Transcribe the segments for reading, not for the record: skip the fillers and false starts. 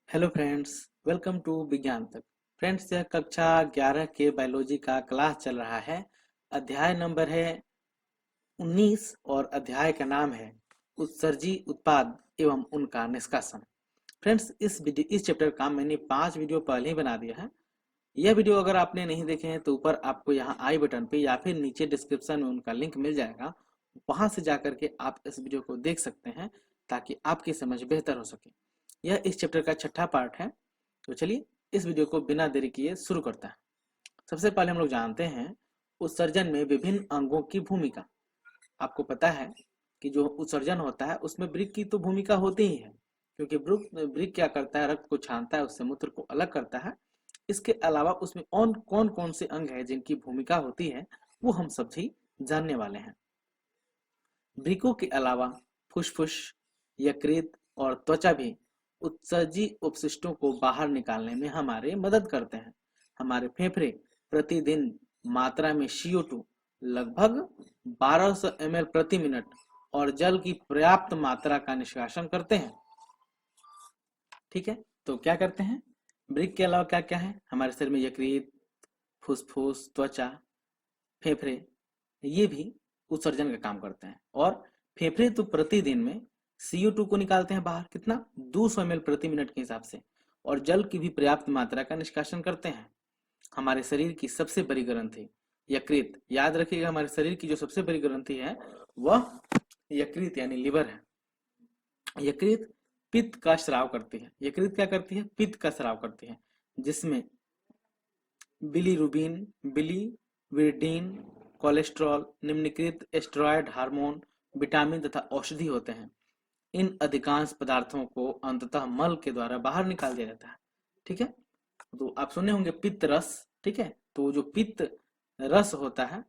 Hello friends, welcome to विज्ञान तक। Friends, यह कक्षा 11 के बायोलॉजी का क्लास चल रहा है। अध्याय नंबर है 19 और अध्याय का नाम है उत्सर्जी उत्पाद एवं उनका निष्कासन। फ्रेंड्स, इस चैप्टर का मैंने 5 वीडियो पहले ही बना दिया है। यह वीडियो अगर आपने नहीं देखे हैं तो ऊपर आपको यहाँ आई बटन पे या फिर नीचे डिस्क्रिप्शन में उनका लिंक मिल जाएगा। वहां से जाकर के आप इस वीडियो को देख सकते हैं ताकि आपकी समझ बेहतर हो सके। यह इस चैप्टर का छठा पार्ट है। तो चलिए इस वीडियो को बिना देरी किए शुरू करते हैं। सबसे पहले हम लोग जानते हैं उत्सर्जन में विभिन्न अंगों की भूमिका। आपको पता है कि जो उत्सर्जन होता है उसमें वृक्क की तो भूमिका होती ही है, क्योंकि वृक्क क्या करता है, रक्त को छानता है, उससे मूत्र को अलग करता है। इसके अलावा उसमें कौन कौन से अंग है जिनकी भूमिका होती है वो हम सभी जानने वाले हैं। वृक्कों के अलावा फुसफुस, यकृत और त्वचा भी उत्सर्जी अपशिष्टों को बाहर निकालने में हमारे मदद करते हैं। हमारे फेफड़े प्रतिदिन मात्रा में CO2 लगभग 1200 ml प्रति मिनट और जल की पर्याप्त मात्रा का निष्कासन करते हैं। ठीक है, तो क्या करते हैं? वृक्क के अलावा क्या क्या है हमारे शरीर में? यकृत, फुसफुस, त्वचा, फेफड़े, ये भी उत्सर्जन का काम करते हैं। और फेफड़े तो प्रतिदिन में CO2 को निकालते हैं बाहर, कितना? 200 ml प्रति मिनट के हिसाब से, और जल की भी पर्याप्त मात्रा का निष्कासन करते हैं। हमारे शरीर की सबसे बड़ी ग्रंथि यकृत, याद रखिएगा, हमारे शरीर की जो सबसे बड़ी ग्रंथि है वह यकृत यानी लिवर है। यकृत पित्त का स्राव करती है। यकृत क्या करती है? पित्त का स्राव करती है, जिसमें बिलीरुबिन, बिलीविरडीन, कोलेस्ट्रॉल, निम्नलिखित स्टेरॉयड हार्मोन, विटामिन तथा औषधि होते हैं। इन अधिकांश पदार्थों को अंततः मल के द्वारा बाहर निकाल दिया जाता है। ठीक है, तो आप सुने होंगे पित्त रस। ठीक है, तो जो पित्त रस होता है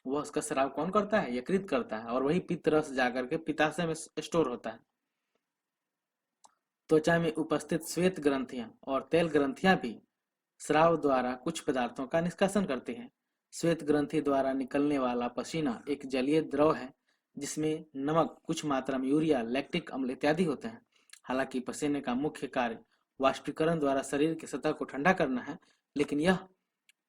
वह उसका स्राव कौन करता है? यकृत करता है, और वही पित्त रस जाकर के पित्ताशय में स्टोर होता है। त्वचा में उपस्थित श्वेत ग्रंथियां और तेल ग्रंथियां भी स्राव द्वारा कुछ पदार्थों का निष्कासन करती हैं। श्वेत ग्रंथि द्वारा निकलने वाला पसीना एक जलीय द्रव है, जिसमें नमक, कुछ मात्रा में यूरिया, लैक्टिक अम्ल इत्यादि होते हैं। हालांकि पसीने का मुख्य कार्य वाष्पीकरण द्वारा शरीर की सतह को ठंडा करना है, लेकिन यह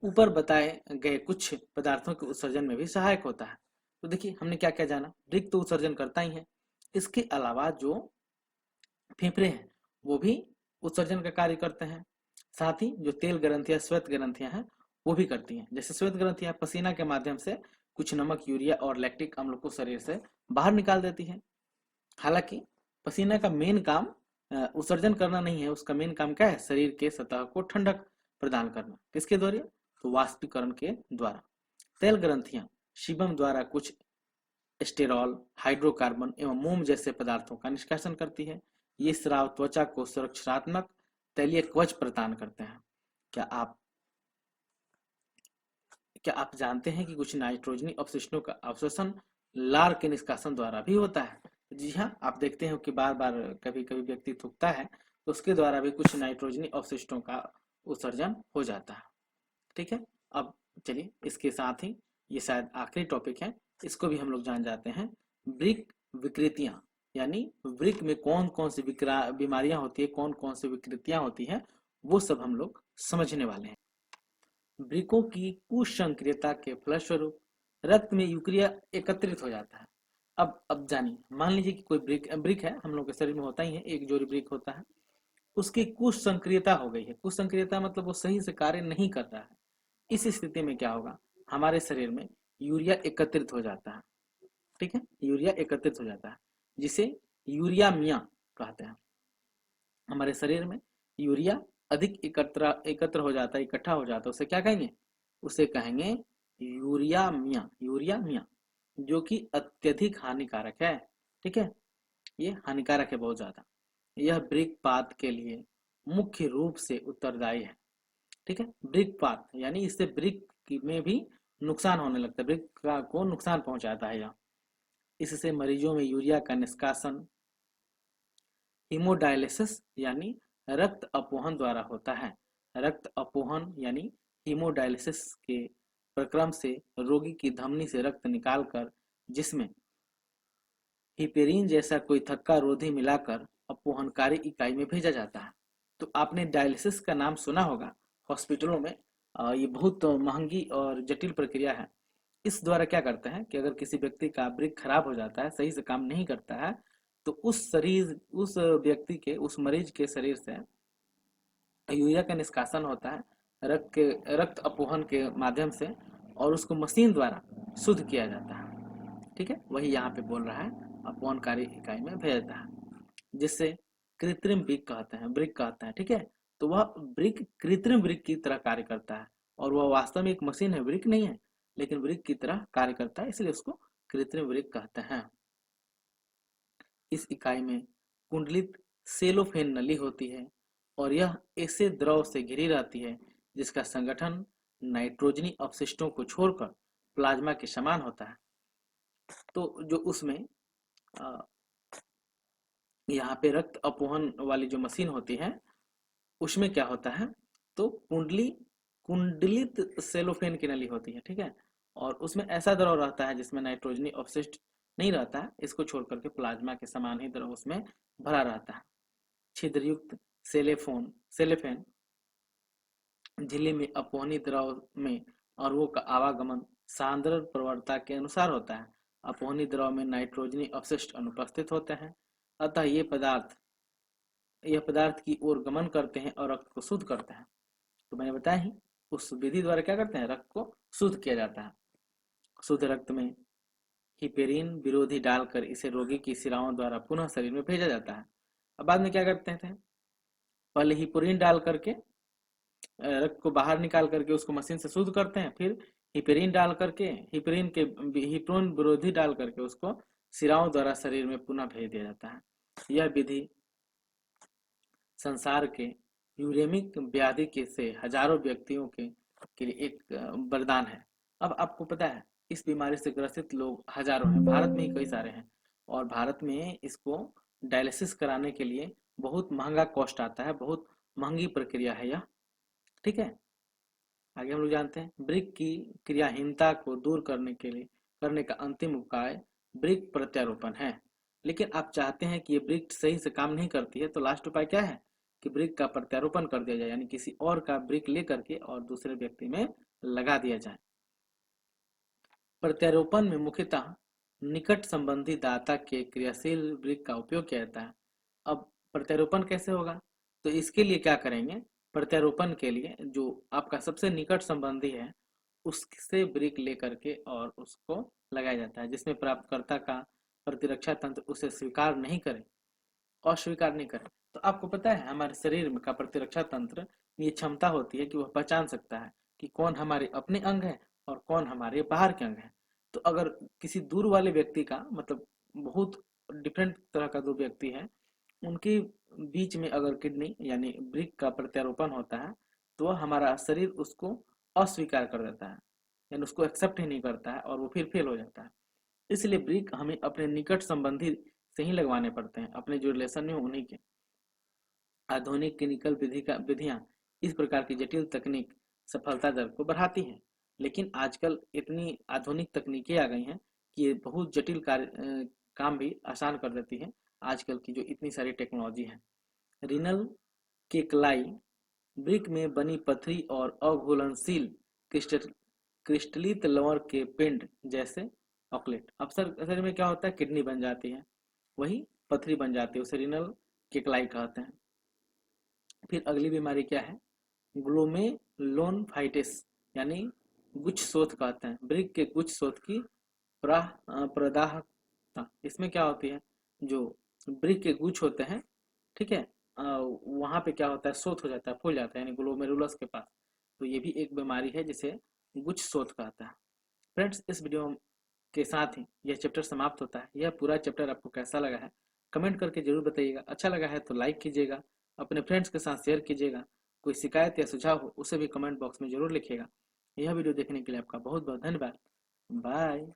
ऊपर बताए गए कुछ पदार्थों के उत्सर्जन में भी सहायक होता है। तो देखिए हमने क्या क्या जाना। वृक्क तो उत्सर्जन करता ही है, इसके अलावा जो फेफड़े हैं वो भी उत्सर्जन का कार्य करते हैं। साथ ही जो तेल ग्रंथियां, श्वेत ग्रंथियां हैं वो भी करती हैं। जैसे श्वेत ग्रंथियां पसीना के माध्यम से कुछ नमक, यूरिया और लैक्टिक अम्ल को शरीर से बाहर निकाल देती है। हालांकि पसीना का मेन काम उत्सर्जन करना नहीं है, उसका मेन काम क्या है? शरीर के सतह को ठंडक प्रदान करना। किसके द्वारा? तो वाष्पीकरण के द्वारा। तेल ग्रंथियां सीबम द्वारा कुछ स्टेरॉल, हाइड्रोकार्बन एवं मोम जैसे पदार्थों का निष्कासन करती है। ये स्राव त्वचा को सुरक्षात्मक तैलीय कवच प्रदान करते हैं। क्या आप क्या आप जानते हैं कि कुछ नाइट्रोजनी अपशिष्टों का अवशोषण लार के निष्कासन द्वारा भी होता है? जी हाँ, आप देखते हैं कि बार बार कभी कभी व्यक्ति थूकता है तो उसके द्वारा भी कुछ नाइट्रोजनी अपशिष्टों का उत्सर्जन हो जाता है। ठीक है, अब चलिए इसके साथ ही ये शायद आखिरी टॉपिक है, इसको भी हम लोग जान जाते हैं। वृक्क विकृतियां, यानी वृक्क में कौन कौन सी बीमारियां होती है, कौन कौन सी विकृतियां होती है, वो सब हम लोग समझने वाले हैं। वृक्कों की कुसंक्रियता के फलस्वरूप रक्त में यूरिया एकत्रित हो जाता है। अब जानिए, मान लीजिए कि कोई ब्रिक है, हम लोग के शरीर में होता ही है, एक जोड़ी ब्रिक होता है, उसकी कुसंक्रियता हो गई है। कुसंक्रियता मतलब वो सही से कार्य नहीं कर रहा है। इस स्थिति में क्या होगा? हमारे शरीर में यूरिया एकत्रित हो जाता है। ठीक है, यूरिया एकत्रित हो जाता है, जिसे यूरियामिया कहते हैं। हमारे शरीर में यूरिया अधिक एकत्र हो जाता है, इकट्ठा हो जाता है, उसे क्या कहेंगे? उसे कहेंगे यूरियामिया। यूरियामिया जो कि अत्यधिक हानिकारक है। ठीक है, ये हानिकारक है बहुत ज्यादा। यह वृक्कपात के लिए मुख्य रूप से उत्तरदायी है। ठीक है, वृक्कपात यानी इससे वृक्क में भी नुकसान होने लगता है, वृक्क को नुकसान पहुंचाता है यह। इससे मरीजों में यूरिया का निष्कासन हीमोडायलिसिस यानी रक्त अपोहन द्वारा होता है। रक्त अपोहन यानी हीमोडायलिसिस के प्रक्रम से रोगी की धमनी से रक्त निकालकर जिसमें हिपेरिन जैसा कोई थक्का रोधी मिलाकर अपोहनकारी इकाई में भेजा जाता है। तो आपने डायलिसिस का नाम सुना होगा हॉस्पिटलों में। ये बहुत महंगी और जटिल प्रक्रिया है। इस द्वारा क्या करते हैं कि अगर किसी व्यक्ति का वृक्क खराब हो जाता है, सही से काम नहीं करता है, तो उस व्यक्ति के, उस मरीज के शरीर से यूरिया का निष्कासन होता है रक्त अपोहन के माध्यम से, और उसको मशीन द्वारा शुद्ध किया जाता है। ठीक है, वही यहाँ पे बोल रहा है, अपोहनकारी इकाई में भेजता है, जिससे कृत्रिम वृक्क कहते हैं। ठीक है, तो वह वृक्क कृत्रिम वृक्क की तरह कार्य करता है, और वह वास्तव में एक मशीन है, वृक्क नहीं है, लेकिन वृक्क की तरह कार्य करता है, इसलिए उसको कृत्रिम वृक्क कहते हैं। इस इकाई में कुंडलित सेलोफेन नली होती है, और यह ऐसे द्रव से घिरी रहती है जिसका संगठन नाइट्रोजनी अवशिष्टों को छोड़कर प्लाज्मा के समान होता है। तो जो उसमें यहाँ पे रक्त अपोहन वाली जो मशीन होती है, उसमें क्या होता है, तो कुंडलित सेलोफेन की नली होती है। ठीक है, और उसमें ऐसा द्रव रहता है जिसमें नाइट्रोजनी अवशिष्ट नहीं रहता है, इसको छोड़ करके प्लाज्मा के समान ही द्रव उसमें भरा रहता है। छिद्रयुक्त सेलेफेन झिल्ली में अपोहनी द्रव में अणुओं का आवागमन सांद्र प्रवणता के अनुसार होता है। अपोहनी द्रव में नाइट्रोजनी अवशिष्ट अनुपस्थित होते हैं, अतः यह पदार्थ की ओर गमन करते हैं और रक्त को शुद्ध करते हैं। तो मैंने बताया ही, उस विधि द्वारा क्या करते हैं, रक्त को शुद्ध किया जाता है। शुद्ध रक्त में हिपेरिन विरोधी डालकर इसे रोगी की शिराओं द्वारा पुनः शरीर में भेजा जाता है। अब बाद में क्या करते थे, पहले हिपोरिन डाल करके रक्त को बाहर निकाल करके उसको मशीन से शुद्ध करते हैं, फिर हिपेरिन डाल करके हिप्रोन विरोधी डाल करके उसको शिराओं द्वारा शरीर में पुनः भेज दिया जाता है। यह विधि संसार के यूरेमिक व्याधि के से हजारों व्यक्तियों के लिए एक वरदान है। अब आपको पता है, इस बीमारी से ग्रसित लोग हजारों हैं, भारत में ही कई सारे हैं, और भारत में इसको डायलिसिस कराने के लिए बहुत महंगा कॉस्ट आता है, बहुत महंगी प्रक्रिया है यह। ठीक है, आगे हम लोग जानते हैं, वृक्क की क्रियाहीनता को दूर करने का अंतिम उपाय वृक्क प्रत्यारोपण है। लेकिन आप चाहते हैं कि ये वृक्क सही से काम नहीं करती है, तो लास्ट उपाय क्या है कि वृक्क का प्रत्यारोपण कर दिया जाए, यानी किसी और का वृक्क लेकर के और दूसरे व्यक्ति में लगा दिया जाए। प्रत्यारोपण में मुख्यतः निकट संबंधी दाता के क्रियाशील वृक्क का उपयोग किया जाता है। अब प्रत्यारोपण कैसे होगा, तो इसके लिए क्या करेंगे, प्रत्यारोपण के लिए जो आपका सबसे निकट संबंधी है उससे वृक्क लेकर के और उसको लगाया जाता है, जिसमें प्राप्तकर्ता का प्रतिरक्षा तंत्र उसे स्वीकार नहीं करे, अस्वीकार नहीं करे। तो आपको पता है, हमारे शरीर में का प्रतिरक्षा तंत्र ये क्षमता होती है कि वह पहचान सकता है कि कौन हमारे अपने अंग है और कौन हमारे बाहर के अंग है। तो अगर किसी दूर वाले व्यक्ति का, मतलब बहुत डिफरेंट तरह का दो व्यक्ति है, उनके बीच में अगर किडनी यानी वृक्क का प्रत्यारोपण होता है, तो हमारा शरीर उसको अस्वीकार कर देता है, यानी उसको एक्सेप्ट ही नहीं करता है, और वो फिर फेल हो जाता है। इसलिए वृक्क हमें अपने निकट संबंधी से ही लगवाने पड़ते हैं, अपने जो रिलेशन में उन्हीं के। आधुनिक क्लिनिकल विधियां इस प्रकार की जटिल तकनीक सफलता दर को बढ़ाती हैं, लेकिन आजकल इतनी आधुनिक तकनीकें आ गई हैं कि ये बहुत जटिल काम भी आसान कर देती है, आजकल की जो इतनी सारी टेक्नोलॉजी है। रिनल केकलाई वृक्क में बनी पथरी और अघुलनशील क्रिस्टलित लवण के पिंड जैसे ऑकलेट। अक्सर में क्या होता है, किडनी बन जाती है, वही पथरी बन जाती है, उसे रिनल केकलाई कहते हैं। फिर अगली बीमारी क्या है, ग्लोमेरुलोनेफ्राइटिस यानी गुच्छशोथ कहते हैं, वृक्क के गुच्छशोथ की प्रदाहता। इसमें क्या होती है, जो वृक्क के गुच्छ होते हैं, ठीक है, वहां पे क्या होता है, शोथ हो जाता है, फूल जाता है, यानी ग्लोमेरुलस के पास। तो ये भी एक बीमारी है जिसे गुच्छशोथ कहता है। फ्रेंड्स, इस वीडियो के साथ ही यह चैप्टर समाप्त होता है। यह पूरा चैप्टर आपको कैसा लगा है कमेंट करके जरूर बताइएगा। अच्छा लगा है तो लाइक कीजिएगा, अपने फ्रेंड्स के साथ शेयर कीजिएगा। कोई शिकायत या सुझाव हो उसे भी कमेंट बॉक्स में जरूर लिखिएगा। यह वीडियो देखने के लिए आपका बहुत बहुत धन्यवाद। बाय।